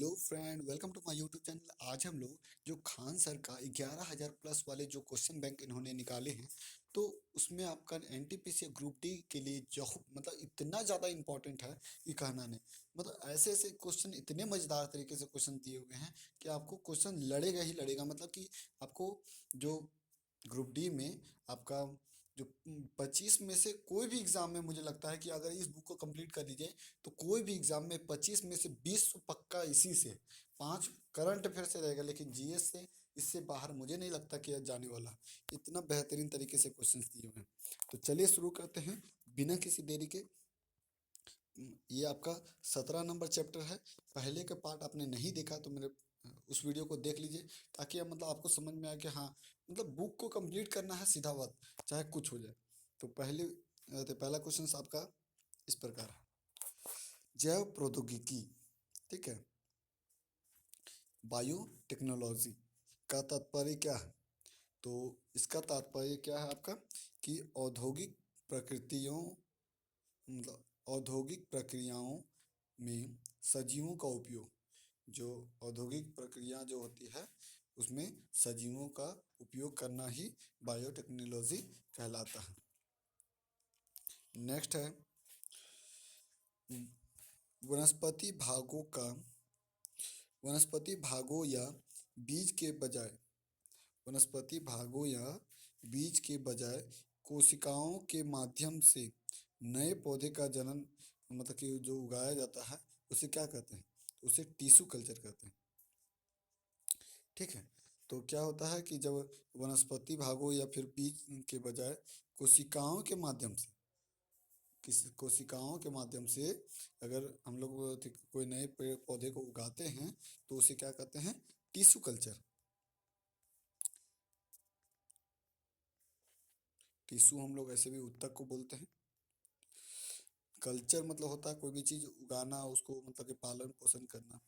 Hello friend, welcome to my YouTube channel. आज हम लोग जो खान सर का 11,000 प्लस वाले जो क्वेश्चन बैंक इन्होंने निकाले हैं, तो उसमें आपका एनटीपीसी ग्रुप डी के लिए जो मतलब इतना ज़्यादा इम्पोर्टेंट है कि कहना नहीं। मतलब ऐसे ऐसे क्वेश्चन इतने मज़ेदार तरीके से क्वेश्चन दिए हुए हैं कि आपको क्वेश्चन लड़ेगा ही लड़ेगा। मतलब कि आपको जो ग्रुप डी में आपका जो 25 में से कोई भी एग्जाम में मुझे लगता है कि अगर इस बुक को कंप्लीट कर लीजिए तो कोई भी एग्जाम में 25 में से 20 तो पक्का इसी से। 5 करंट अफेयर से रहेगा, लेकिन जीएस से इससे बाहर मुझे नहीं लगता कि यह जाने वाला। इतना बेहतरीन तरीके से क्वेश्चंस दिए हुए हैं। तो चलिए शुरू करते हैं बिना किसी देरी के। ये आपका 17 नंबर चैप्टर है। पहले का पार्ट आपने नहीं देखा तो मेरे उस वीडियो को देख लीजिए, ताकि मतलब आपको समझ में आए कि हाँ, मतलब बुक को कंप्लीट करना है, सीधा बात, चाहे कुछ हो जाए। तो पहला क्वेश्चन आपका इस प्रकार है। जैव प्रौद्योगिकी, ठीक है, बायोटेक्नोलॉजी का तात्पर्य क्या है? तो इसका तात्पर्य क्या है आपका कि औद्योगिक प्रकृतियों मतलब औद्योगिक प्रक्रियाओं में सजीवों का उपयोग। जो औद्योगिक प्रक्रिया जो होती है उसमें सजीवों का उपयोग करना ही बायोटेक्नोलॉजी कहलाता है। नेक्स्ट है वनस्पति भागों का वनस्पति भागों या बीज के बजाय वनस्पति भागों या बीज के बजाय कोशिकाओं के माध्यम से नए पौधे का जनन मतलब कि जो उगाया जाता है उसे क्या कहते हैं? उसे टिश्यू कल्चर कहते हैं। ठीक है, तो क्या होता है कि जब वनस्पति भागों या फिर बीज के बजाय कोशिकाओं के माध्यम से किसी कोशिकाओं के माध्यम से अगर हम लोग कोई नए पेड़ पौधे को उगाते हैं तो उसे क्या कहते हैं? Tissue culture. टिश्यू हम लोग ऐसे भी उत्तक को बोलते हैं। कल्चर मतलब होता है कोई भी चीज उगाना, उसको मतलब कि पालन पोषण करना।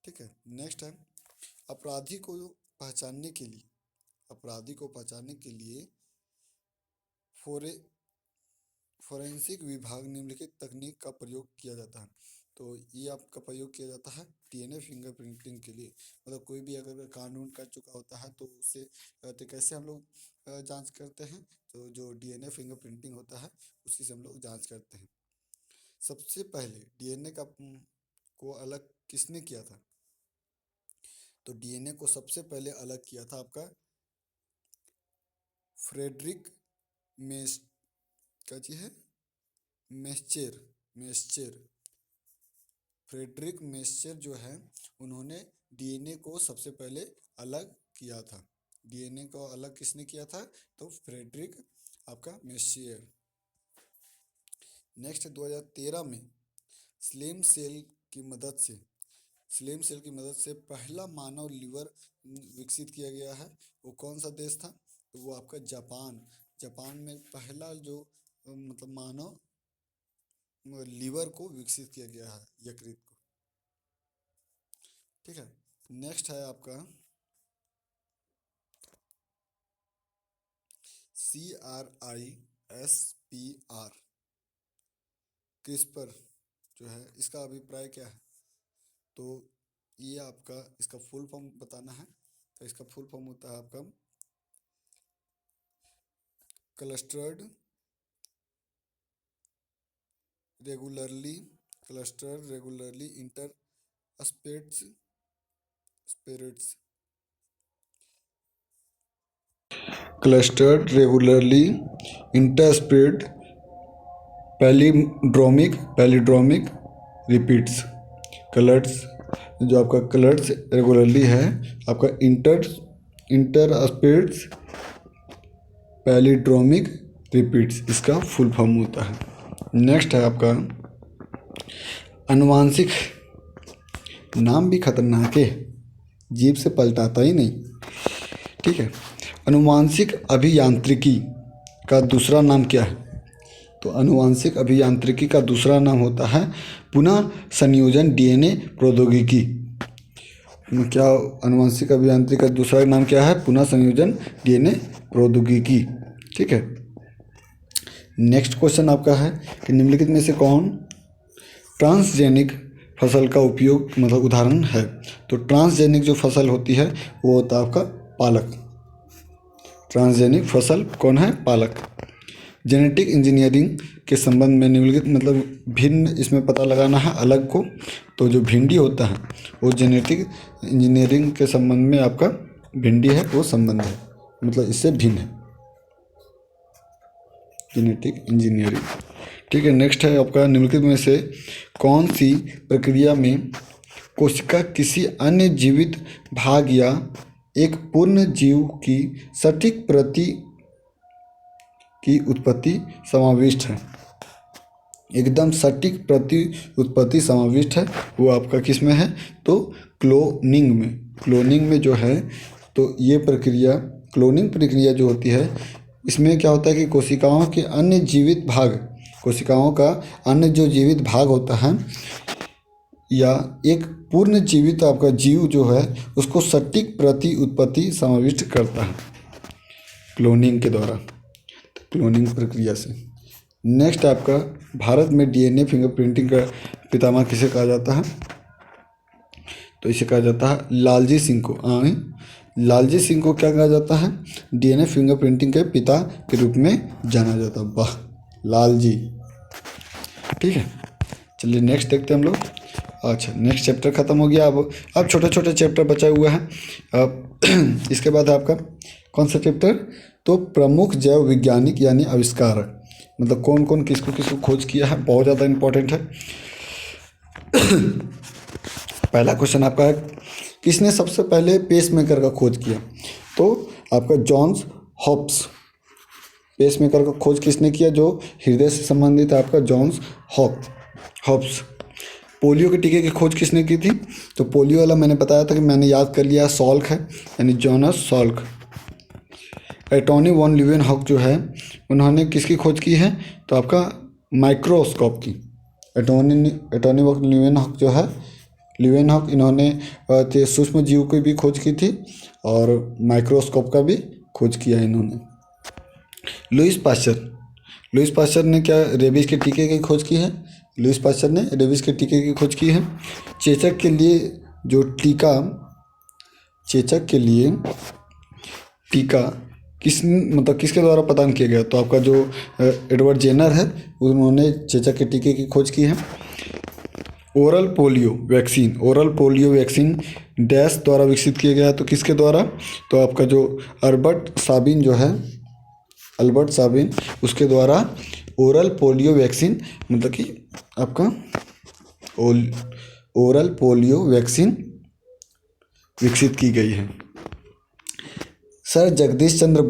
ठीक है, नेक्स्ट है अपराधी को पहचानने के लिए अपराधी को पहचानने के लिए फोरे फोरेंसिक विभाग निम्नलिखित तकनीक का प्रयोग किया जाता है। तो ये आपका प्रयोग किया जाता है डीएनए फिंगरप्रिंटिंग के लिए। मतलब कोई भी अगर कानून कर चुका होता है तो उससे तो कैसे हम लोग जांच करते हैं? तो जो डीएनए फिंगरप्रिंटिंग होता है उसी से हम लोग जांच करते हैं। सबसे पहले डीएनए का को अलग किसने किया था? तो डीएनए को सबसे पहले अलग किया था आपका फ्रेडरिक मेस क्या चीज है मेस्चर मेस्चर फ्रेडरिक मेस्चर जो है, उन्होंने डीएनए को सबसे पहले अलग किया था। डीएनए को अलग किसने किया था? तो फ्रेडरिक आपका मेस्चर। नेक्स्ट 2013 में स्लेम सेल की मदद से स्लेम सेल की मदद से पहला मानव लीवर विकसित किया गया है। वो कौन सा देश था? तो वो आपका जापान। जापान में पहला जो मतलब मानव लीवर को विकसित किया गया है, यकृत को। ठीक है, नेक्स्ट है आपका CRISPR क्रिस्पर जो है, इसका अभिप्राय क्या है? तो ये आपका इसका फुल फॉर्म बताना है। तो इसका फुल फॉर्म होता है आपका clustered regularly inter spirits clustered regularly interspaced palindromic repeats. Colours जो आपका कलर्स रेगुलरली है आपका इंटरस्पेड्स पैलिड्रोमिक रिपीट्स, इसका फुल फॉर्म होता है। नेक्स्ट है आपका अनुवांशिक। नाम भी खतरनाक है, जीभ से पलटाता ही नहीं। ठीक है, अनुवांशिक अभियांत्रिकी का दूसरा नाम क्या है? तो अनुवांशिक अभियांत्रिकी का दूसरा नाम होता है पुनः संयोजन डीएनए प्रौद्योगिकी। क्या अनुवांशिक अभियांत्रिकी का दूसरा नाम क्या है? पुनः संयोजन डीएनए प्रौद्योगिकी। ठीक है, नेक्स्ट क्वेश्चन आपका है कि निम्नलिखित में से कौन ट्रांसजेनिक फसल का उपयोग मतलब उदाहरण है। तो ट्रांसजेनिक जो फसल होती है वो होता है आपका पालक। ट्रांसजेनिक फसल कौन है? पालक। जेनेटिक इंजीनियरिंग के संबंध में निम्नलिखित मतलब भिन्न इसमें पता लगाना है अलग को। तो जो भिंडी होता है वो जेनेटिक इंजीनियरिंग के संबंध में आपका भिंडी है वो संबंध है, मतलब इससे भिन्न है जेनेटिक इंजीनियरिंग। ठीक है, नेक्स्ट है आपका निम्नलिखित में से कौन सी प्रक्रिया में कोशिका किसी अन्य जीवित भाग या एक पूर्ण जीव की सटीक प्रति की उत्पत्ति समाविष्ट है? एकदम सटीक प्रति उत्पत्ति समाविष्ट है वो आपका किस में है? तो क्लोनिंग में। क्लोनिंग में जो है तो ये प्रक्रिया क्लोनिंग प्रक्रिया जो होती है इसमें क्या होता है कि कोशिकाओं के अन्य जीवित भाग, कोशिकाओं का अन्य जो जीवित भाग होता है या एक पूर्ण जीवित आपका जीव जो है उसको सटीक प्रति उत्पत्ति समाविष्ट करता है क्लोनिंग के द्वारा, क्लोनिंग प्रक्रिया से। नेक्स्ट आपका भारत में डीएनए फिंगरप्रिंटिंग का पितामह किसे कहा जाता है? तो इसे कहा जाता है लालजी सिंह को। लालजी सिंह को क्या कहा जाता है? डीएनए फिंगरप्रिंटिंग के पिता के रूप में जाना जाता है। वाह, लालजी। ठीक है, चलिए नेक्स्ट देखते हैं हम लोग। अच्छा, नेक्स्ट चैप्टर खत्म हो गया। अब छोटे छोटे चैप्टर बचा हुआ है। अब इसके बाद आपका कौन सा चैप्टर? तो प्रमुख जैव वैज्ञानिक यानी आविष्कारक, मतलब कौन कौन किसको किसको खोज किया है, बहुत ज़्यादा इंपॉर्टेंट है। पहला क्वेश्चन आपका है किसने सबसे पहले पेसमेकर का खोज किया? तो आपका जॉन्स हॉब्स। पेसमेकर का खोज किसने किया? जो हृदय से संबंधित है आपका जॉन्स हॉब्स। पोलियो के टीके की खोज किसने की थी? तो पोलियो वाला मैंने बताया था कि मैंने याद कर लिया, सॉल्क है यानी जोनास सॉल्क। एंटोनी वॉन लीeuwenhoek जो है उन्होंने किसकी खोज की है? तो आपका माइक्रोस्कोप की। एंटोनी वॉन लीeuwenhoek जो है लीeuwenhoek इन्होंने सूक्ष्म जीव की भी खोज की थी और माइक्रोस्कोप का भी खोज किया इन्होंने। लुईस पाश्चर ने क्या रेबीज के टीके की खोज की है? लुईस पाश्चर ने रेबीज के टीके की खोज की है। चेचक के लिए जो टीका किसके द्वारा प्रदान किया गया? तो आपका जो एडवर्ड जेनर है उन्होंने चेचक के टीके की खोज की है। ओरल पोलियो वैक्सीन डैश द्वारा विकसित किया गया है, तो किसके द्वारा? तो आपका जो अल्बर्ट साबिन उसके द्वारा ओरल पोलियो वैक्सीन मतलब कि आपका ओरल पोलियो वैक्सीन विकसित की गई है। सर जगदीश चंद्र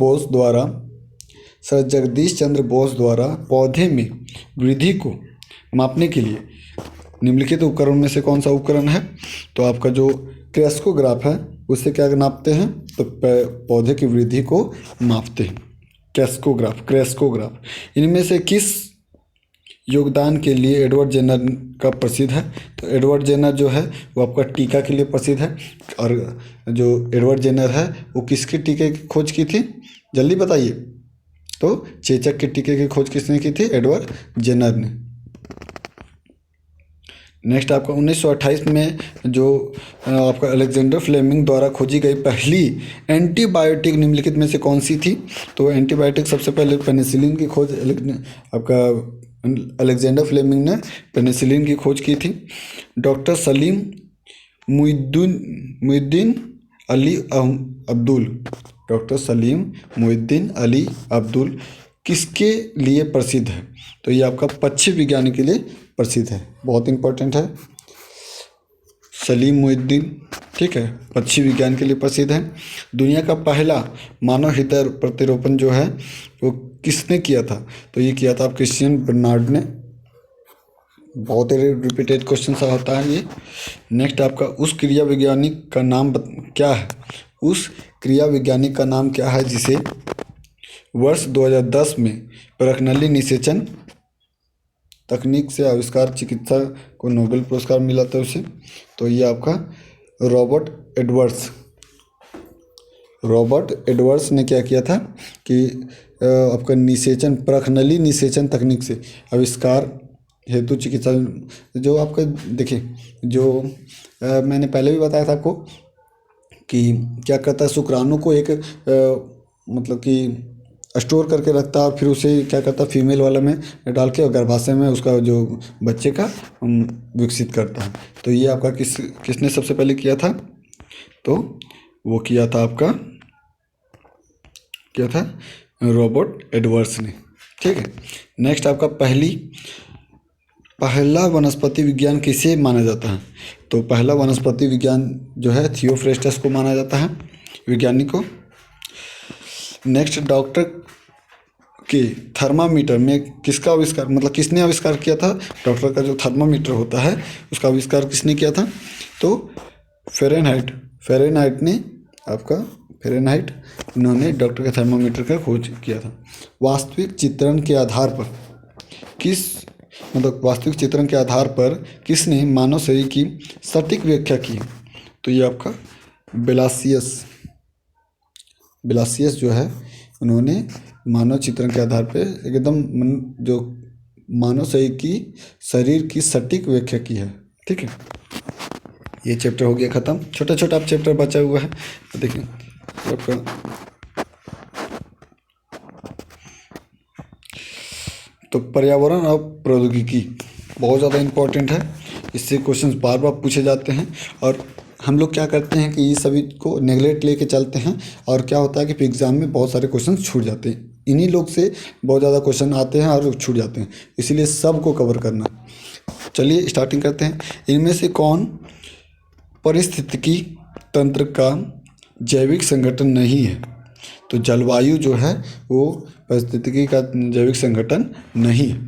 बोस द्वारा पौधे में वृद्धि को मापने के लिए निम्नलिखित उपकरण में से कौन सा उपकरण है? तो आपका जो क्रेस्कोग्राफ है उससे क्या नापते हैं? तो पौधे की वृद्धि को मापते हैं। क्रेस्कोग्राफ। इनमें से किस योगदान के लिए एडवर्ड जेनर का प्रसिद्ध है? तो एडवर्ड जेनर जो है वो आपका टीका के लिए प्रसिद्ध है। और जो एडवर्ड जेनर है वो किसके टीके की खोज की थी? जल्दी बताइए। तो चेचक के टीके की खोज किसने की थी? एडवर्ड जेनर ने। नेक्स्ट आपका 1928 में जो आपका अलेक्जेंडर फ्लेमिंग द्वारा खोजी गई पहली एंटीबायोटिक निम्नलिखित में से कौन सी थी? तो एंटीबायोटिक सबसे पहले पेनिसिलिन की खोज आपका अलेक्जेंडर फ्लेमिंग ने पेनिसिलिन की खोज की थी। डॉक्टर सलीम मुहिद्दीन अली अब्दुल किसके लिए प्रसिद्ध है? तो ये आपका पक्षी विज्ञानी के लिए प्रसिद्ध है, बहुत इंपॉर्टेंट है। सलीम मुहिद्दीन, ठीक है, पक्षी विज्ञान के लिए प्रसिद्ध है। दुनिया का पहला मानव हृदय प्रतिरोपण जो है वो किसने किया था? तो ये किया था क्रिश्चियन बर्नार्ड ने। बहुत ही रिपीटेड क्वेश्चन सा होता है ये। नेक्स्ट आपका उस क्रिया वैज्ञानिक का नाम क्या है? उस क्रिया वैज्ञानिक का नाम क्या है जिसे वर्ष 2010 में परखनली निषेचन तकनीक से आविष्कार चिकित्सा को नोबेल पुरस्कार मिला था उसे। तो ये आपका रॉबर्ट एडवर्ड्स ने क्या किया था कि आपका परखनली निषेचन तकनीक से आविष्कार हेतु चिकित्सा जो आपका देखिए जो मैंने पहले भी बताया था आपको कि क्या करता है शुक्राणु को एक मतलब कि स्टोर करके रखता है और फिर उसे क्या करता है फीमेल वाला में डाल के और गर्भाशय में उसका जो बच्चे का विकसित करता है। तो ये आपका किसने सबसे पहले किया था? तो वो किया था आपका क्या था? रॉबर्ट एडवर्ड्स ने। ठीक है। नेक्स्ट आपका पहला वनस्पति विज्ञान किसे माना जाता है? तो पहला वनस्पति विज्ञान जो है थियोफ्रेस्टस को माना जाता है, वैज्ञानिक को। नेक्स्ट डॉक्टर के थर्मामीटर में किसका आविष्कार मतलब किसने आविष्कार किया था? डॉक्टर का जो थर्मामीटर होता है उसका आविष्कार किसने किया था? तो फेरेनहाइट ने आपका फेरेनहाइट उन्होंने डॉक्टर के थर्मामीटर का खोज किया था। वास्तविक चित्रण के आधार पर वास्तविक चित्रण के आधार पर किसने मानव शरीर की सटीक व्याख्या की? तो ये आपका बिलासियस जो है उन्होंने मानव चित्रण के आधार पर एकदम जो मानव शरीर की सटीक व्याख्या की है। ठीक है। ये चैप्टर हो गया ख़त्म। छोटा छोटा अब चैप्टर बचा हुआ है। तो देखिए आपका तो पर्यावरण और प्रौद्योगिकी बहुत ज़्यादा इम्पोर्टेंट है। इससे क्वेश्चंस बार बार पूछे जाते हैं और हम लोग क्या करते हैं कि ये सभी को नेगलेक्ट लेके चलते हैं और क्या होता है कि एग्ज़ाम में बहुत सारे क्वेश्चन छूट जाते हैं। इन्हीं लोग से बहुत ज़्यादा क्वेश्चन आते हैं और छूट जाते हैं, इसीलिए सबको कवर करना। चलिए स्टार्टिंग करते हैं। इनमें से कौन पारिस्थितिकी तंत्र का जैविक संगठन नहीं है? तो जलवायु जो है वो पारिस्थितिकी का जैविक संगठन नहीं है।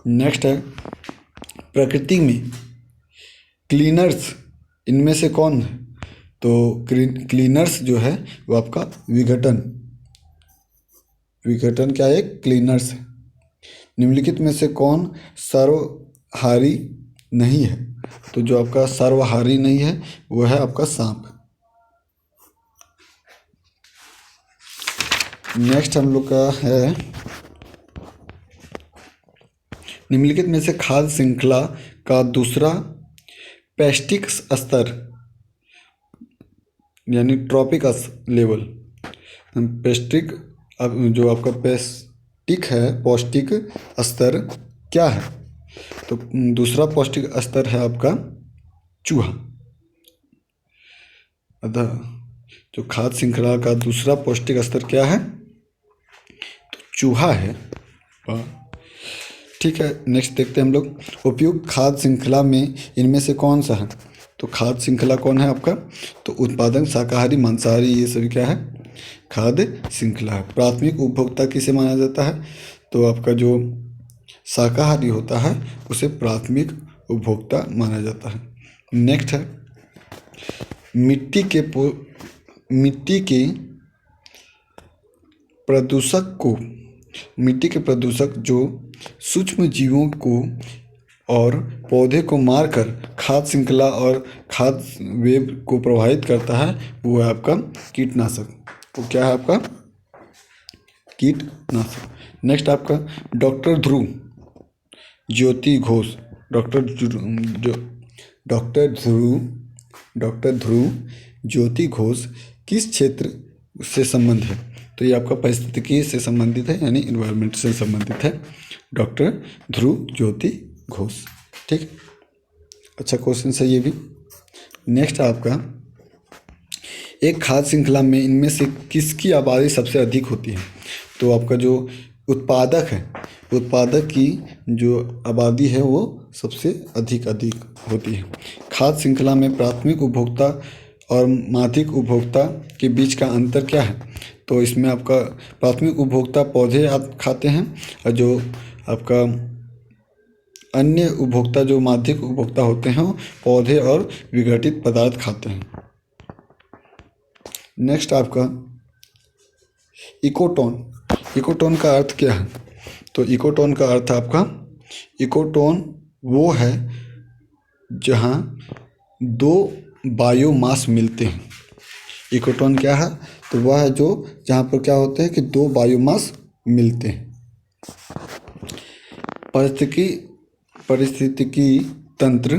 नेक्स्ट है प्रकृति में क्लीनर्स इनमें से कौन है? तो क्लीनर्स जो है वो आपका विघटन क्या है? क्लीनर्स है। निम्नलिखित में से कौन सर्वहारी नहीं है? तो जो आपका सर्वहारी नहीं है वो है आपका सांप। नेक्स्ट हम लोग का है निम्नलिखित में से खाद्य श्रृंखला का दूसरा पेस्टिक स्तर यानी ट्रॉपिक लेवल पेस्टिक जो आपका पेस्टिक है पौष्टिक स्तर क्या है? तो दूसरा पौष्टिक स्तर है आपका चूहा। अतः जो खाद्य श्रृंखला का दूसरा पौष्टिक स्तर क्या है? तो चूहा है। ठीक है। नेक्स्ट देखते हैं हम लोग उपयुक्त खाद्य श्रृंखला में इनमें से कौन सा है? तो खाद्य श्रृंखला कौन है आपका? तो उत्पादन शाकाहारी मांसाहारी ये सभी क्या है? खाद्य श्रृंखला है। प्राथमिक उपभोक्ता किसे माना जाता है? तो आपका जो शाकाहारी होता है उसे प्राथमिक उपभोक्ता माना जाता है। नेक्स्ट है मिट्टी के प्रदूषक जो सूक्ष्म जीवों को और पौधे को मारकर खाद्य श्रृंखला और खाद्य वेब को प्रभावित करता है वो है आपका कीटनाशक। वो क्या है आपका? कीटनाशक। नेक्स्ट आपका डॉक्टर ध्रुव ज्योति घोष किस क्षेत्र से संबंध है? तो ये आपका पारिस्थितिकी से संबंधित है यानी इन्वायरमेंट से संबंधित है। डॉक्टर ध्रुव ज्योति घोष। ठीक, अच्छा क्वेश्चन है ये भी। नेक्स्ट आपका एक खाद्य श्रृंखला में इनमें से किसकी आबादी सबसे अधिक होती है? तो आपका जो उत्पादक की जो आबादी है वो सबसे अधिक होती है। खाद्य श्रृंखला में प्राथमिक उपभोक्ता और माध्यमिक उपभोक्ता के बीच का अंतर क्या है? तो इसमें आपका प्राथमिक उपभोक्ता पौधे आप खाते हैं और जो आपका अन्य उपभोक्ता जो माध्यमिक उपभोक्ता होते हैं पौधे और विघटित पदार्थ खाते हैं। नेक्स्ट आपका इकोटोन का अर्थ क्या है? तो इकोटोन का अर्थ आपका इकोटोन वो है जहाँ दो बायोमास मिलते हैं। इकोटोन क्या है? तो वह है जो जहाँ पर क्या होते हैं कि दो बायोमास मिलते हैं। पारिस्थितिकी तंत्र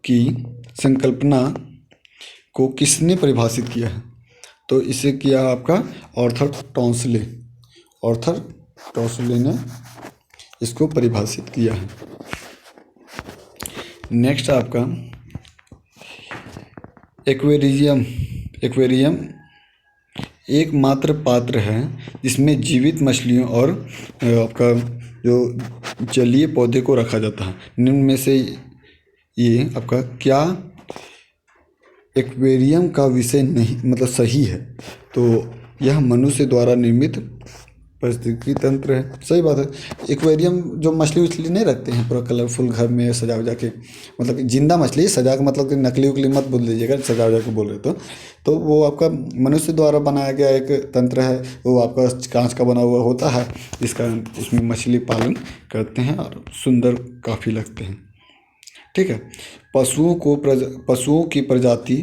की संकल्पना को किसने परिभाषित किया है? तो इसे किया आपका ऑर्थर टॉन्सले। ऑर्थर टॉन्सले ने इसको परिभाषित किया है। नेक्स्ट आपका एक्वेरियम। एक्वेरियम एकमात्र पात्र है जिसमें जीवित मछलियों और आपका जो जलीय पौधे को रखा जाता है। निम्न में से ये आपका क्या एक्वेरियम का विषय नहीं मतलब सही है? तो यह मनुष्य द्वारा निर्मित पारिस्थितिकी तंत्र है। सही बात है। एक्वेरियम जो मछली उछली नहीं रखते हैं पूरा कलरफुल घर में सजा वजा के, मतलब कि जिंदा मछली सजा के, मतलब कि नकली उकली मत बोल दीजिएगा, सजा वजा के बोल रहे तो वो आपका मनुष्य द्वारा बनाया गया एक तंत्र है। वो आपका कांच का बना हुआ होता है, जिसका उसमें मछली पालन करते हैं और सुंदर काफ़ी लगते हैं। ठीक है। पशुओं की प्रजाति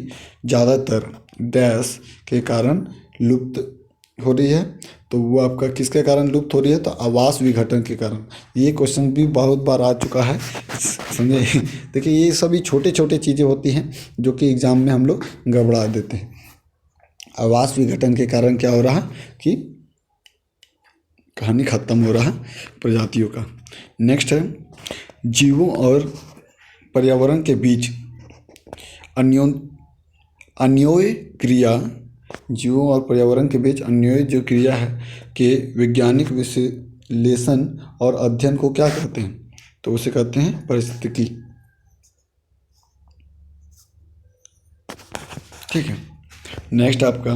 ज़्यादातर डैश के कारण लुप्त हो रही है। तो वो आपका किसके कारण लुप्त हो रही है? तो आवास विघटन के कारण। ये क्वेश्चन भी बहुत बार आ चुका है, समझे। देखिए ये सभी छोटे छोटे चीज़ें होती हैं जो कि एग्जाम में हम लोग गड़बड़ा देते हैं। आवास विघटन के कारण क्या हो रहा है कि कहानी खत्म हो रहा है प्रजातियों का। नेक्स्ट है जीवों और पर्यावरण के बीच अन्योन्य क्रिया। जीवों और पर्यावरण के बीच अन्योन्य जो क्रिया है के वैज्ञानिक विश्लेषण और अध्ययन को क्या कहते हैं? तो उसे कहते हैं पारिस्थितिकी। ठीक है। नेक्स्ट आपका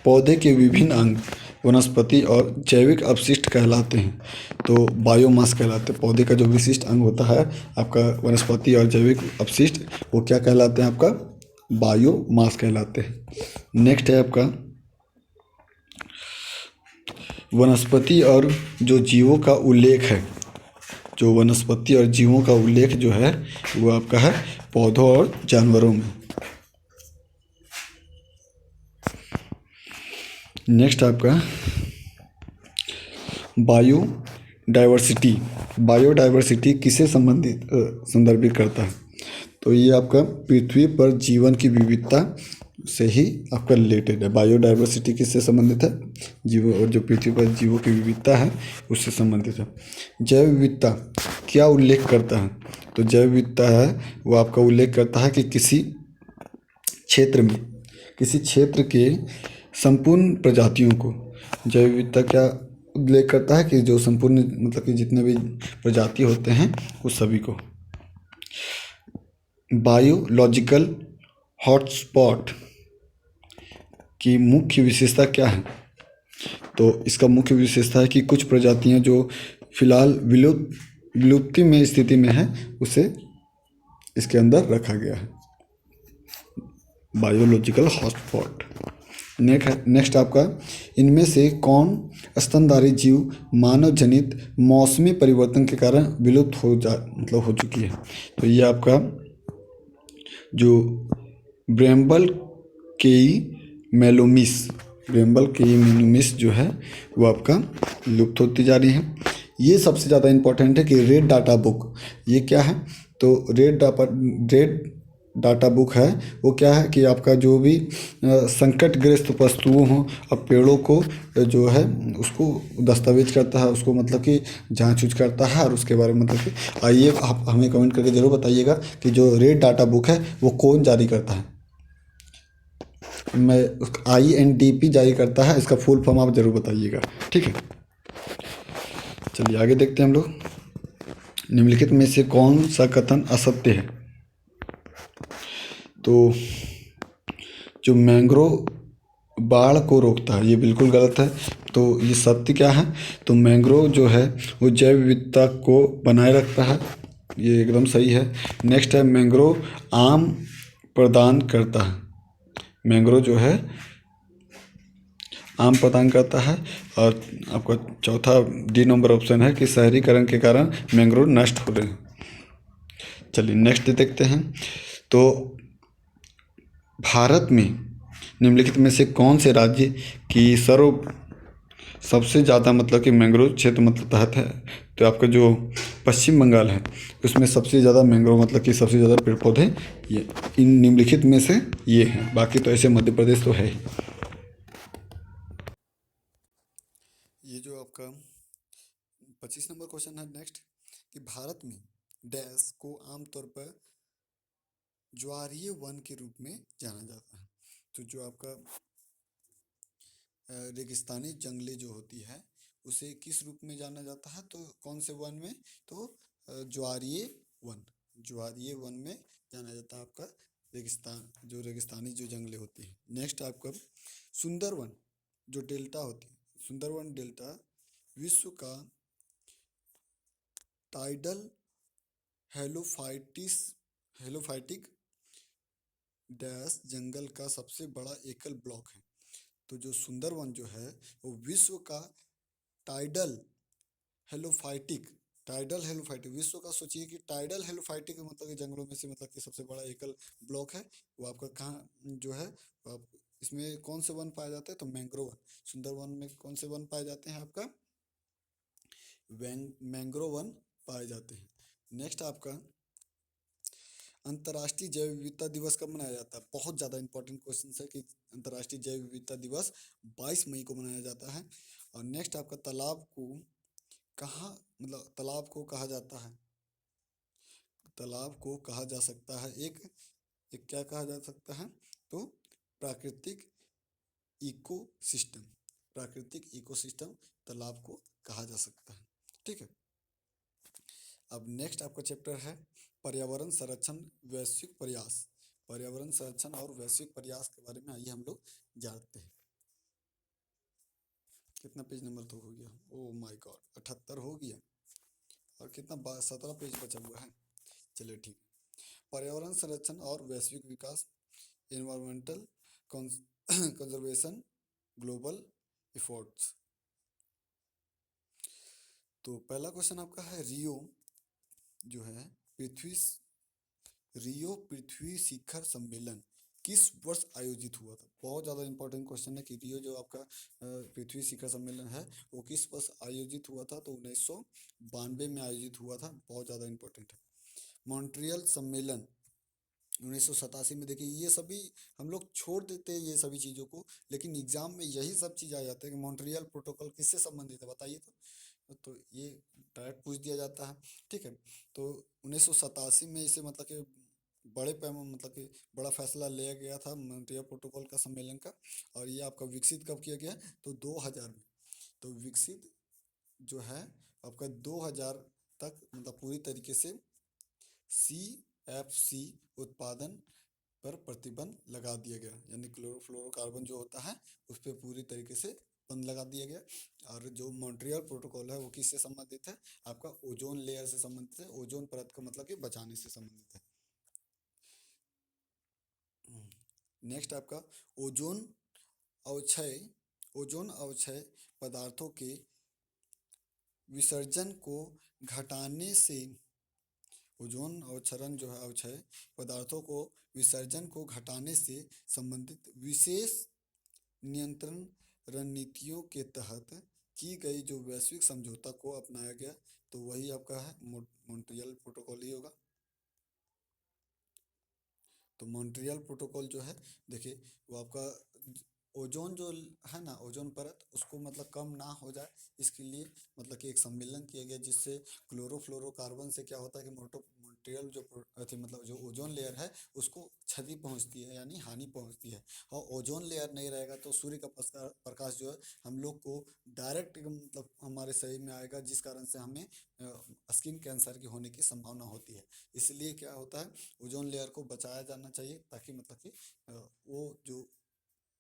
पौधे के विभिन्न अंग वनस्पति और जैविक अपशिष्ट कहलाते हैं। तो बायोमास कहलाते हैं। पौधे का जो विशिष्ट अंग होता है आपका वनस्पति और जैविक अपशिष्ट, वो क्या कहलाते हैं? आपका बायोमास कहलाते हैं। नेक्स्ट है आपका वनस्पति और जो जीवों का उल्लेख है। जो वनस्पति और जीवों का उल्लेख जो है वो आपका है पौधों और जानवरों में। नेक्स्ट आपका बायोडाइवर्सिटी। बायोडाइवर्सिटी किसे संदर्भित करता है? तो ये आपका पृथ्वी पर जीवन की विविधता से ही आपका रिलेटेड है। बायोडाइवर्सिटी किससे संबंधित है? जीवों, और जो पृथ्वी पर जीवों की विविधता है उससे संबंधित है। जैव विविधता क्या उल्लेख करता है? तो जैव विविधता है वो आपका उल्लेख करता है कि किसी क्षेत्र के संपूर्ण प्रजातियों को। जैव विविधता क्या उल्लेख करता है? कि जो संपूर्ण मतलब कि जितने भी प्रजाति होते हैं उस सभी को। बायोलॉजिकल हॉटस्पॉट की मुख्य विशेषता क्या है? तो इसका मुख्य विशेषता है कि कुछ प्रजातियां जो फिलहाल विलुप्ति में स्थिति में है उसे इसके अंदर रखा गया है। Biological hotspot. नेक्स्ट आपका इनमें से कौन स्तनधारी जीव मानव जनित मौसमी परिवर्तन के कारण विलुप्त हो चुकी है? तो ये आपका जो ब्रैम्बल केई मेलोमिस जो है वो आपका लुप्त होती जा रही है। ये सबसे ज़्यादा इम्पोर्टेंट है कि रेड डाटा बुक, ये क्या है? तो रेड डाटा बुक है वो क्या है कि आपका जो भी संकटग्रस्त वस्तुओं हों और पेड़ों को जो है उसको दस्तावेज करता है, उसको मतलब कि जांच उच करता है और उसके बारे में मतलब कि आइए आप हमें कमेंट करके ज़रूर बताइएगा कि जो रेड डाटा बुक है वो कौन जारी करता है। मैं INDP जारी करता है, इसका फुल फॉर्म आप ज़रूर बताइएगा। ठीक है, चलिए आगे देखते हैं हम लोग। निम्नलिखित में से कौन सा कथन असत्य है? तो जो मैंग्रोव बाढ़ को रोकता है ये बिल्कुल गलत है। तो ये सत्य क्या है? तो मैंग्रोव जो है वो जैव विविधता को बनाए रखता है, ये एकदम सही है। नेक्स्ट है मैंग्रोव आम प्रदान करता है। मैंग्रोव जो है आम प्रदान करता है। और आपका चौथा D नंबर ऑप्शन है कि शहरीकरण के कारण मैंग्रोव नष्ट हो रहे हैं। चलिए नेक्स्ट देखते हैं। तो भारत में निम्नलिखित में से कौन से राज्य की सबसे ज़्यादा मतलब कि मैंग्रोव क्षेत्र मतलब तहत है। तो आपका जो पश्चिम बंगाल है उसमें सबसे ज़्यादा मैंग्रोव मतलब कि सबसे ज़्यादा पेड़ पौधे ये इन निम्नलिखित में से ये हैं। बाकी तो ऐसे मध्य प्रदेश तो है ही। ये जो आपका 25 नंबर क्वेश्चन है नेक्स्ट, कि भारत में डैश को आमतौर पर ज्वारीय वन के रूप में जाना जाता है। तो जो आपका रेगिस्तानी जंगलें जो होती है उसे किस रूप में जाना जाता है, तो कौन से वन में, तो ज्वारीय वन, ज्वारीय वन में जाना जाता है आपका रेगिस्तान, जो रेगिस्तानी जो जंगलें होती हैं। नेक्स्ट आपका सुंदरवन जो डेल्टा होती है, सुंदरवन डेल्टा विश्व का टाइडल हेलोफाइटिस हेलोफाइटिक डैश जंगल का सबसे बड़ा एकल ब्लॉक है। तो जो सुंदरवन जो है वो विश्व का टाइडल हेलोफाइटिक, टाइडल हेलोफाइटिक विश्व का, सोचिए कि टाइडल हेलोफाइटिक मतलब कि जंगलों में से मतलब कि सबसे बड़ा एकल ब्लॉक है। वो आपका कहाँ जो है, आप इसमें कौन से वन पाए जाते हैं, तो मैंग्रोव वन। सुंदरवन में कौन से वन पाए जाते हैं, आपका मैंग्रोव वन पाए जाते हैं। नेक्स्ट आपका अंतर्राष्ट्रीय जैव विविधता दिवस कब मनाया जाता है, बहुत ज़्यादा इंपॉर्टेंट क्वेश्चन है कि अंतर्राष्ट्रीय जैव विविधता दिवस 22 मई को मनाया जाता है। और नेक्स्ट आपका तालाब को कहाँ, मतलब तालाब को कहा जाता है, तालाब को कहा जा सकता है एक क्या कहा जा सकता है, तो प्राकृतिक इकोसिस्टम, प्राकृतिक इकोसिस्टम तालाब को कहा जा सकता है। ठीक है। अब नेक्स्ट आपका चैप्टर है पर्यावरण संरक्षण वैश्विक प्रयास। पर्यावरण संरक्षण और वैश्विक प्रयास के बारे में आइए हम लोग जानते हैं। कितना पेज नंबर तो हो गया, ओ माय गॉड 78 हो गया, और कितना 17 पेज बचा हुआ है। चलिए ठीक। पर्यावरण संरक्षण और वैश्विक विकास, एनवायरमेंटल कंजर्वेशन, ग्लोबल इफोर्ट्स। तो पहला क्वेश्चन आपका है रियो जो है पृथ्वी रियो पृथ्वी शिखर सम्मेलन किस वर्ष आयोजित हुआ था। बहुत ज़्यादा इंपॉर्टेंट क्वेश्चन है कि रियो जो आपका पृथ्वी शिखर सम्मेलन है वो किस वर्ष आयोजित हुआ था, तो 1992 में आयोजित हुआ था। बहुत ज़्यादा इंपॉर्टेंट है। मॉन्ट्रियल सम्मेलन 1987 में। देखिए ये सभी हम लोग छोड़ देते हैं ये सभी चीज़ों को, लेकिन एग्जाम में यही सब चीज़ आ जाता है कि मॉन्ट्रियल प्रोटोकॉल किससे संबंधित है, बताइए तो ये डायरेक्ट पूछ दिया जाता है। ठीक है। तो 1987 में इसे मतलब कि बड़े पैमाने मतलब कि बड़ा फैसला लिया गया था मॉन्ट्रियल प्रोटोकॉल का सम्मेलन का। और ये आपका विकसित कब किया गया, तो 2000 में। तो विकसित जो है आपका 2000 तक मतलब पूरी तरीके से CFC उत्पादन पर प्रतिबंध लगा दिया गया, यानी क्लोरोफ्लोरोकार्बन जो होता है उस पर पूरी तरीके से बंद लगा दिया गया। और जो मॉन्ट्रियल प्रोटोकॉल है वो किससे संबंधित है, आपका ओजोन लेयर से संबंधित है। ओजोन परत का मतलब कि बचाने से संबंधित है। नेक्स्ट आपका ओजोन अवक्षय, ओजोन अवक्षय पदार्थों के विसर्जन को घटाने से, ओजोन अवक्षरण जो है अवक्षय पदार्थों को विसर्जन को घटाने से संबंधित विशेष नियंत्रण रणनीतियों के तहत की गई जो वैश्विक समझौता को अपनाया गया, तो वही आपका है मॉन्ट्रियल प्रोटोकॉल ही होगा। तो मॉन्ट्रियल प्रोटोकॉल जो है देखिए वो आपका ओजोन जो है ना, ओजोन परत उसको मतलब कम ना हो जाए इसके लिए मतलब कि एक सम्मेलन किया गया, जिससे क्लोरोफ्लोरोकार्बन से क्या होता है कि मॉन्ट्रियल जो अथी मतलब जो ओजोन लेयर है उसको क्षति पहुंचती है, यानी हानि पहुंचती है। और ओजोन लेयर नहीं रहेगा तो सूर्य का प्रकाश जो है हम लोग को डायरेक्ट मतलब हमारे शरीर में आएगा, जिस कारण से हमें स्किन कैंसर की होने की संभावना होती है। इसलिए क्या होता है, ओजोन लेयर को बचाया जाना चाहिए, ताकि मतलब कि वो जो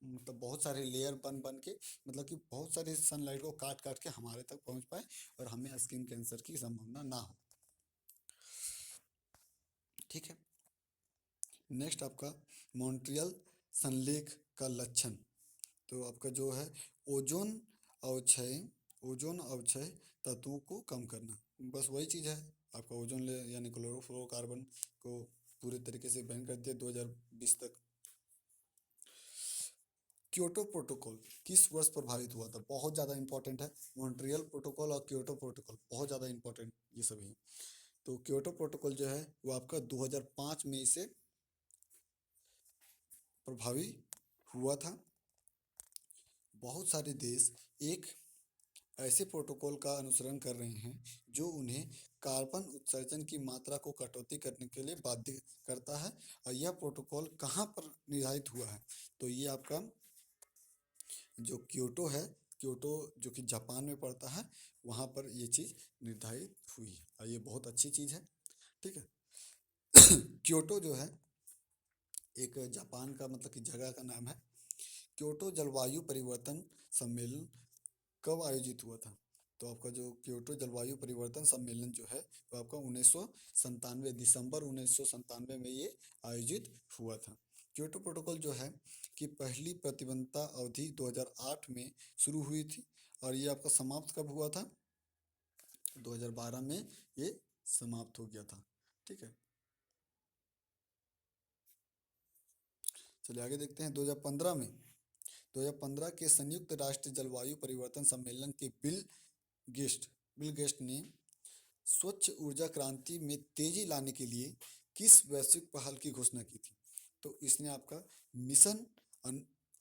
मतलब बहुत सारे लेयर बन बन के मतलब कि बहुत सारी सनलाइट को काट काट के हमारे तक पहुंच पाए और हमें स्किन कैंसर की संभावना ना हो। ठीक है। नेक्स्ट आपका मॉन्ट्रियल संलेख का लक्षण, तो आपका जो है ओजोन अवक्षय, ओजोन अवक्षय तत्वों को कम करना, बस वही चीज़ है। आपका ओजोन लेयर यानी क्लोरोफ्लोरोकार्बन को पूरे तरीके से बैन कर दिया 2020 तक। क्योटो प्रोटोकॉल किस वर्ष प्रभावित हुआ था? बहुत ज़्यादा इंपॉर्टेंट है। मॉन्ट्रियल प्रोटोकॉल और क्योटो प्रोटोकॉल बहुत ज़्यादा इंपॉर्टेंट ये सभी हैं। तो क्योटो प्रोटोकॉल जो है वो आपका 2005 में इसे प्रभावी हुआ था। बहुत सारे देश एक ऐसे प्रोटोकॉल का अनुसरण कर रहे हैं जो उन्हें कार्बन उत्सर्जन की मात्रा को कटौती करने के लिए बाध्य करता है। और यह प्रोटोकॉल कहाँ पर निर्धारित हुआ है? तो ये आपका जो क्योटो है, क्योटो जो कि जापान में पड़ता है, वहाँ पर ये चीज़ निर्धारित हुई है और ये बहुत अच्छी चीज़ है। ठीक है। क्योटो जो है एक जापान का मतलब कि जगह का नाम है। क्योटो जलवायु परिवर्तन सम्मेलन कब आयोजित हुआ था? तो आपका जो क्योटो जलवायु परिवर्तन सम्मेलन जो है वो आपका 1997 दिसंबर 1997 में ये आयोजित हुआ था। क्योटो प्रोटोकॉल जो है कि पहली प्रतिबद्धता अवधि 2008 में शुरू हुई थी और ये आपका समाप्त कब हुआ था? 2012 में ये समाप्त हो गया था। ठीक है। चलिए आगे देखते हैं। 2015 के संयुक्त राष्ट्र जलवायु परिवर्तन सम्मेलन के बिल गेस्ट ने स्वच्छ ऊर्जा क्रांति में तेजी लाने के लिए किस वैश्विक पहल की घोषणा की थी? तो इसने आपका मिशन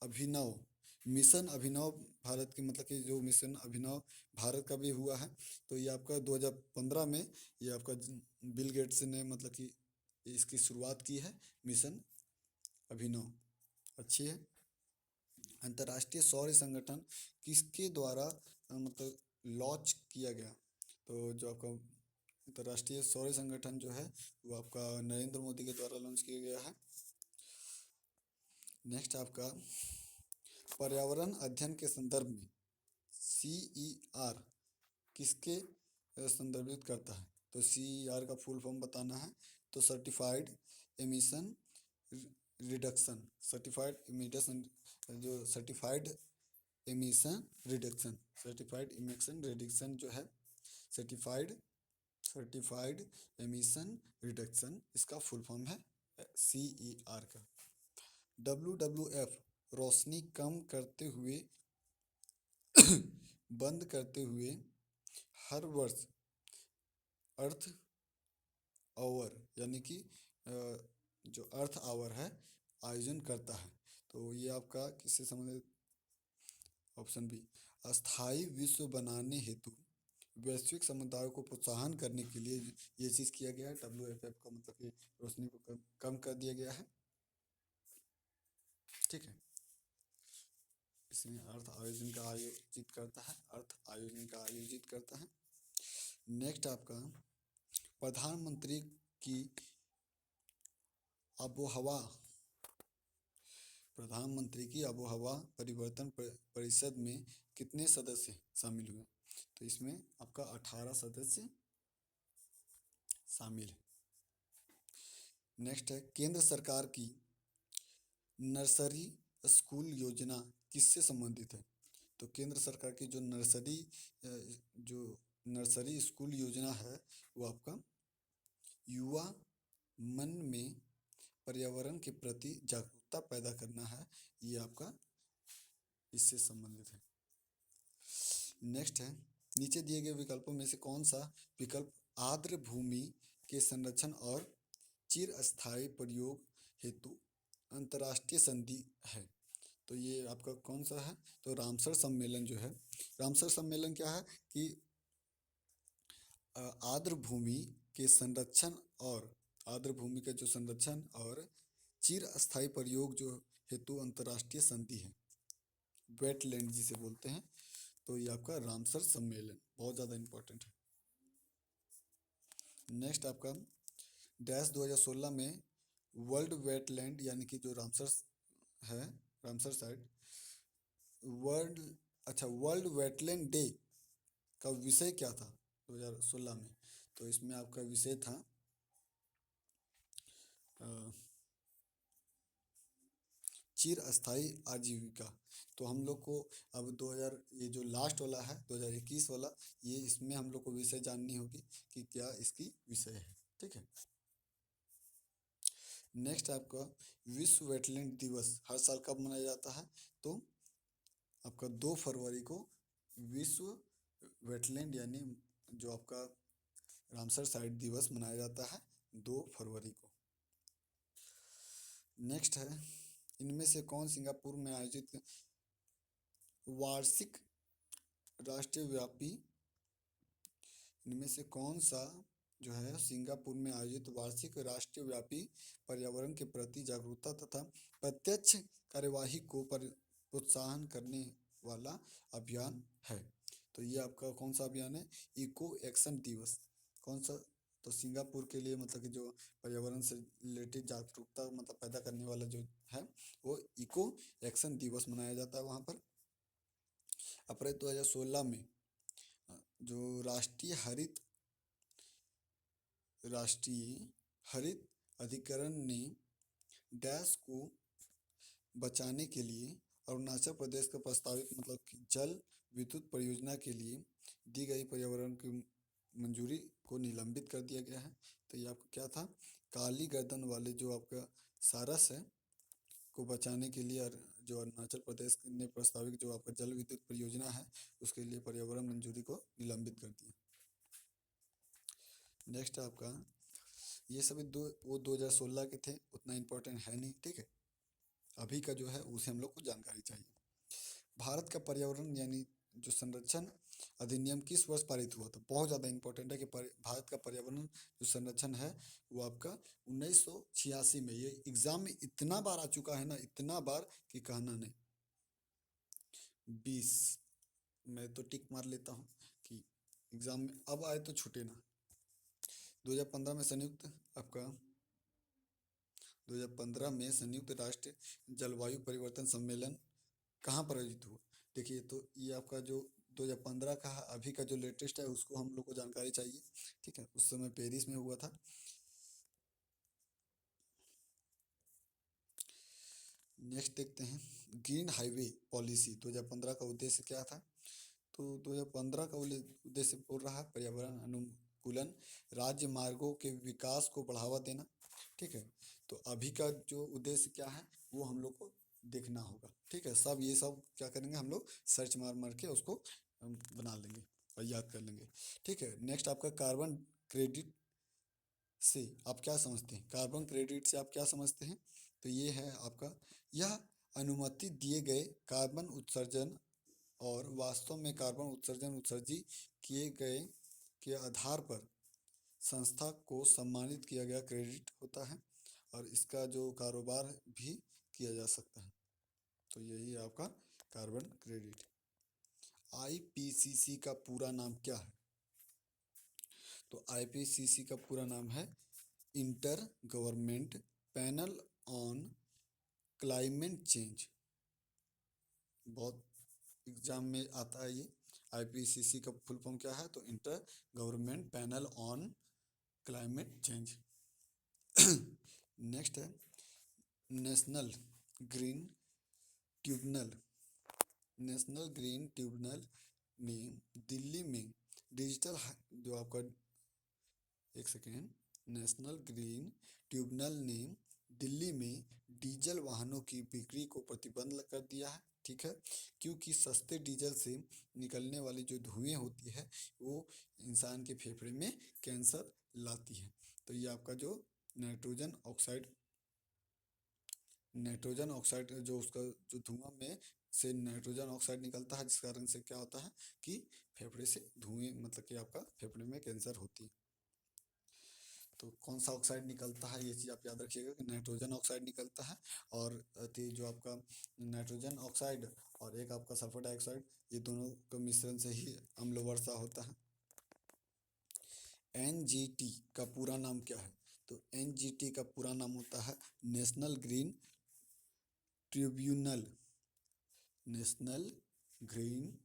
अभिनव मिशन अभिनव भारत की मतलब कि जो मिशन अभिनव भारत का भी हुआ है। तो ये आपका 2015 में ये आपका बिल गेट्स ने मतलब कि इसकी शुरुआत की है, मिशन अभिनव। अच्छी है। अंतर्राष्ट्रीय सौर संगठन किसके द्वारा मतलब लॉन्च किया गया? तो जो आपका अंतर्राष्ट्रीय सौर संगठन जो है वो आपका नरेंद्र मोदी के द्वारा लॉन्च किया गया है। नेक्स्ट आपका पर्यावरण अध्ययन के संदर्भ में CER किसके संदर्भित करता है? तो CER का फुल फॉर्म बताना है। तो certified emission reduction certified emission reduction जो है सर्टिफाइड सर्टिफाइड एमिशन रिडक्शन इसका फुल फॉर्म है CER का। WWF रोशनी कम करते हुए बंद करते हुए हर वर्ष अर्थ आवर यानी कि जो अर्थ आवर है आयोजन करता है। तो ये आपका किससे संबंधित? ऑप्शन बी, अस्थाई विश्व बनाने हेतु वैश्विक समुदाय को प्रोत्साहन करने के लिए ये चीज़ किया गया है। WFF का मतलब कि रोशनी को कम कर दिया गया है। ठीक है। इसमें अर्थ आयोजन का आयोजित करता है। नेक्स्ट आपका प्रधानमंत्री की आबोहवा प्रधानमंत्री की आबोहवा परिवर्तन परिषद में कितने सदस्य शामिल हुए? तो इसमें आपका 18 सदस्य शामिल है। नेक्स्ट है केंद्र सरकार की नर्सरी स्कूल योजना किससे संबंधित है? तो केंद्र सरकार की जो नर्सरी स्कूल योजना है वो आपका युवा मन में पर्यावरण के प्रति जागरूकता पैदा करना है। ये आपका इससे संबंधित है। नेक्स्ट है नीचे दिए गए विकल्पों में से कौन सा विकल्प आर्द्र भूमि के संरक्षण और चिरस्थायी प्रयोग हेतु अंतर्राष्ट्रीय संधि है? तो ये आपका कौन सा है? तो रामसर सम्मेलन जो है, रामसर सम्मेलन क्या है कि आर्द्र भूमि के संरक्षण और आर्द्र भूमि का जो संरक्षण और चिर अस्थायी प्रयोग जो हेतु अंतर्राष्ट्रीय संधि है, वेटलैंड जिसे बोलते हैं। तो ये आपका रामसर सम्मेलन बहुत ज़्यादा इम्पोर्टेंट है। नेक्स्ट आपका 2016 में वर्ल्ड वेटलैंड यानी कि जो रामसर है, Ramsar site world world wetland day का विषय क्या था 2016 में? तो इसमें आपका विषय था चिर अस्थायी आजीविका। तो हम लोग को अब 2000 ये जो लास्ट वाला है 2021 वाला, ये इसमें हम लोग को विषय जाननी होगी कि क्या इसकी विषय है। ठीक है। नेक्स्ट आपका विश्व वेटलैंड दिवस हर साल कब मनाया जाता है? तो आपका 2 फरवरी को विश्व वेटलैंड यानी जो आपका रामसर साइट दिवस मनाया जाता है 2 फरवरी को। नेक्स्ट है, इनमें से कौन सिंगापुर में आयोजित वार्षिक राष्ट्रव्यापी इनमें से कौन सा जो है सिंगापुर में आयोजित वार्षिक राष्ट्रव्यापी पर्यावरण के प्रति जागरूकता तथा प्रत्यक्ष कार्यवाही को प्रोत्साहन करने वाला अभियान है? तो ये आपका कौन सा अभियान है? इको एक्शन दिवस। कौन सा? तो सिंगापुर के लिए मतलब कि जो पर्यावरण से रिलेटेड जागरूकता मतलब पैदा करने वाला जो है वो इको एक्शन दिवस मनाया जाता है वहाँ पर। अप्रैल 2016 में जो राष्ट्रीय हरित अधिकरण ने डैश को बचाने के लिए अरुणाचल प्रदेश का प्रस्तावित मतलब कि जल विद्युत परियोजना के लिए दी गई पर्यावरण की मंजूरी को निलंबित कर दिया गया है। तो ये आपका क्या था? काली गर्दन वाले जो आपका सारस है को बचाने के लिए जो अरुणाचल प्रदेश ने प्रस्तावित जो आपका जल विद्युत परियोजना है उसके लिए पर्यावरण मंजूरी को निलंबित कर दिया। नेक्स्ट आपका ये सभी वो 2016 के थे, उतना इम्पोर्टेंट है नहीं, ठीक है। अभी का जो है उसे हम लोग को जानकारी चाहिए। भारत का पर्यावरण यानी जो संरक्षण अधिनियम किस वर्ष पारित हुआ था? बहुत ज़्यादा इंपॉर्टेंट है कि भारत का पर्यावरण जो संरक्षण है वो आपका 1986 में। ये एग्जाम में इतना बार आ चुका है ना, इतना बार कि कहना नहीं। 20 मैं तो टिक मार लेता हूँ कि एग्जाम में अब आए तो छूटे ना। 2015 में संयुक्त आपका 2015 में संयुक्त राष्ट्र जलवायु परिवर्तन सम्मेलन कहाँ पर आयोजित हुआ? देखिए तो ये आपका जो 2015 का है, अभी का जो लेटेस्ट है उसको हम लोग को जानकारी चाहिए, ठीक है। उस समय पेरिस में हुआ था। नेक्स्ट देखते हैं, ग्रीन हाईवे पॉलिसी 2015 का उद्देश्य क्या था? तो 2015 का उद्देश्य बोल रहा है पर्यावरण अनुकूलन राज्य मार्गों के विकास को बढ़ावा देना, ठीक है। तो अभी का जो उद्देश्य क्या है वो हम लोग को देखना होगा, ठीक है। सब ये सब क्या करेंगे हम लोग सर्च मार मार के उसको हम बना लेंगे और याद कर लेंगे, ठीक है। नेक्स्ट आपका कार्बन क्रेडिट से आप क्या समझते हैं? कार्बन क्रेडिट से आप क्या समझते हैं? तो ये है आपका यह अनुमति दिए गए कार्बन उत्सर्जन और वास्तव में कार्बन उत्सर्जन उत्सर्जित किए गए के आधार पर संस्था को सम्मानित किया गया क्रेडिट होता है और इसका जो कारोबार भी किया जा सकता है। तो यही है आपका कार्बन क्रेडिट। आईपीसीसी का पूरा नाम क्या है? तो आईपीसीसी का पूरा नाम है inter government panel on climate change. बहुत एग्जाम में आता है ये। आईपीसीसी का फुल फॉर्म क्या है? तो inter government panel on climate change. Next है national green tribunal. National green tribunal ने दिल्ली में डिजिटल जो आपका एक सेकेंड, नेशनल ग्रीन ट्रिब्यूनल ने दिल्ली में डीजल वाहनों की बिक्री को प्रतिबंध कर दिया है, ठीक है। क्योंकि सस्ते डीजल से निकलने वाली जो धुएं होती है वो इंसान के फेफड़े में कैंसर लाती है। तो ये आपका जो नाइट्रोजन ऑक्साइड जो उसका जो धुआं में से नाइट्रोजन ऑक्साइड निकलता है जिस कारण से क्या होता है कि फेफड़े से धुएं मतलब कि आपका फेफड़े में कैंसर होती है। तो कौन सा ऑक्साइड निकलता है ये चीज़ आप याद रखिएगा कि नाइट्रोजन ऑक्साइड निकलता है। और जो आपका नाइट्रोजन ऑक्साइड और एक आपका सल्फर डाइऑक्साइड ये दोनों का मिश्रण से ही अम्ल वर्षा होता है। एनजीटी का पूरा नाम क्या है? तो एनजीटी का पूरा नाम होता है national green tribunal. National green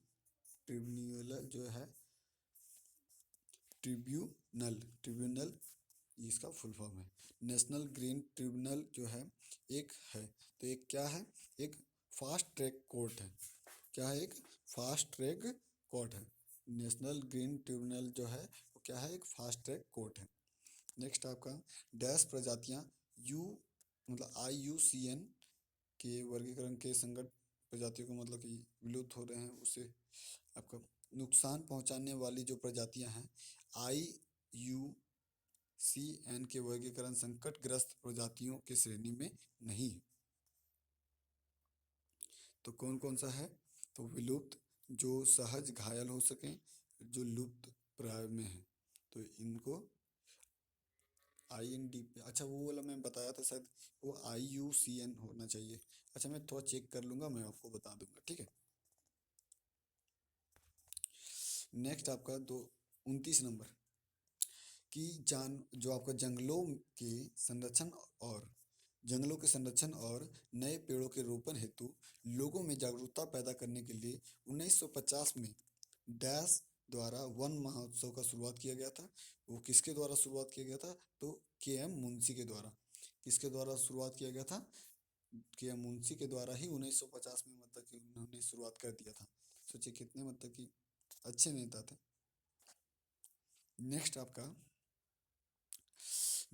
tribunal जो है ट्रिब्यूनल इसका फुल फॉर्म है। नेशनल ग्रीन ट्रिब्यूनल जो है एक है तो एक क्या है? एक फास्ट ट्रैक कोर्ट है। क्या है? एक फास्ट ट्रैक कोर्ट है। नेशनल ग्रीन ट्रिब्यूनल जो है वो क्या है? एक फास्ट ट्रैक कोर्ट है। नेक्स्ट आपका डैश प्रजातियां मतलब IUCN के वर्गीकरण के संकट प्रजातियों को मतलब कि विलुप्त हो रहे हैं उसे आपका नुकसान पहुंचाने वाली जो प्रजातियां हैं IUCN के वर्गीकरण संकटग्रस्त प्रजातियों की श्रेणी में नहीं है। तो कौन कौन सा है? तो विलुप्त, जो सहज घायल हो सके, जो लुप्त प्राय में है, तो इनको INDP, अच्छा वो वाला मैं बताया था शायद, वो IUCN होना चाहिए। अच्छा मैं थोड़ा चेक कर लूंगा, मैं आपको बता दूंगा, ठीक है। नेक्स्ट आपका दो 29 नंबर कि जान जो आपका और जंगलों के संरक्षण और नए पेड़ों के रोपण हेतु लोगों में जागरूकता पैदा करने के लिए 1950 में डैश द्वारा वन महोत्सव का शुरुआत किया गया था। वो किसके द्वारा शुरुआत किया गया था? तो KM मुंशी के द्वारा। किसके द्वारा शुरुआत किया गया था? KM मुंशी के द्वारा ही 1950 में मतलब कि उन्होंने शुरुआत कर दिया था। सोचिए कितने मतलब कि अच्छे नेता थे। नेक्स्ट आपका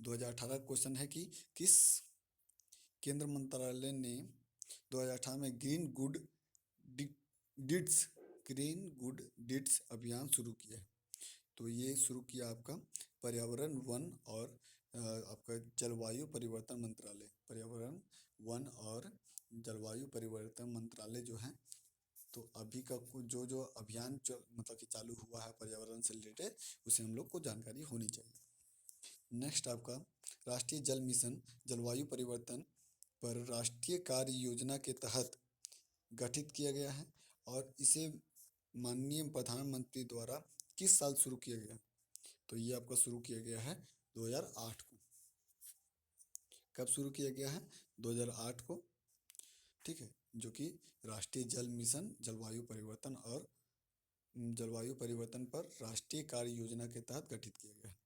2018 क्वेश्चन है कि किस केंद्र मंत्रालय ने 2018 में डिड्स ग्रीन गुड डिड्स अभियान शुरू किया है? तो ये शुरू किया आपका पर्यावरण वन और आपका जलवायु परिवर्तन मंत्रालय। पर्यावरण वन और जलवायु परिवर्तन मंत्रालय जो है, तो अभी का जो जो अभियान मतलब कि चालू हुआ है पर्यावरण से रिलेटेड, उसे हम लोग को जानकारी होनी चाहिए। नेक्स्ट आपका राष्ट्रीय जल मिशन जलवायु परिवर्तन पर राष्ट्रीय कार्य योजना के तहत गठित किया गया है और इसे माननीय प्रधानमंत्री द्वारा किस साल शुरू किया गया? तो ये आपका शुरू किया गया है 2008 को। कब शुरू किया गया है? 2008 को, ठीक है, जो कि राष्ट्रीय जल मिशन जलवायु परिवर्तन पर राष्ट्रीय कार्य योजना के तहत गठित किया गया है।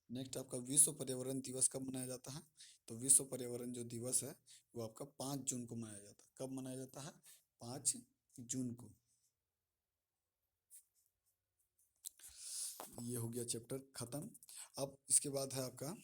नेक्स्ट आपका विश्व पर्यावरण दिवस कब मनाया जाता है? तो विश्व पर्यावरण जो दिवस है वो आपका 5 जून को मनाया जाता है। कब मनाया जाता है? 5 जून को। ये हो गया चैप्टर खत्म। अब इसके बाद है आपका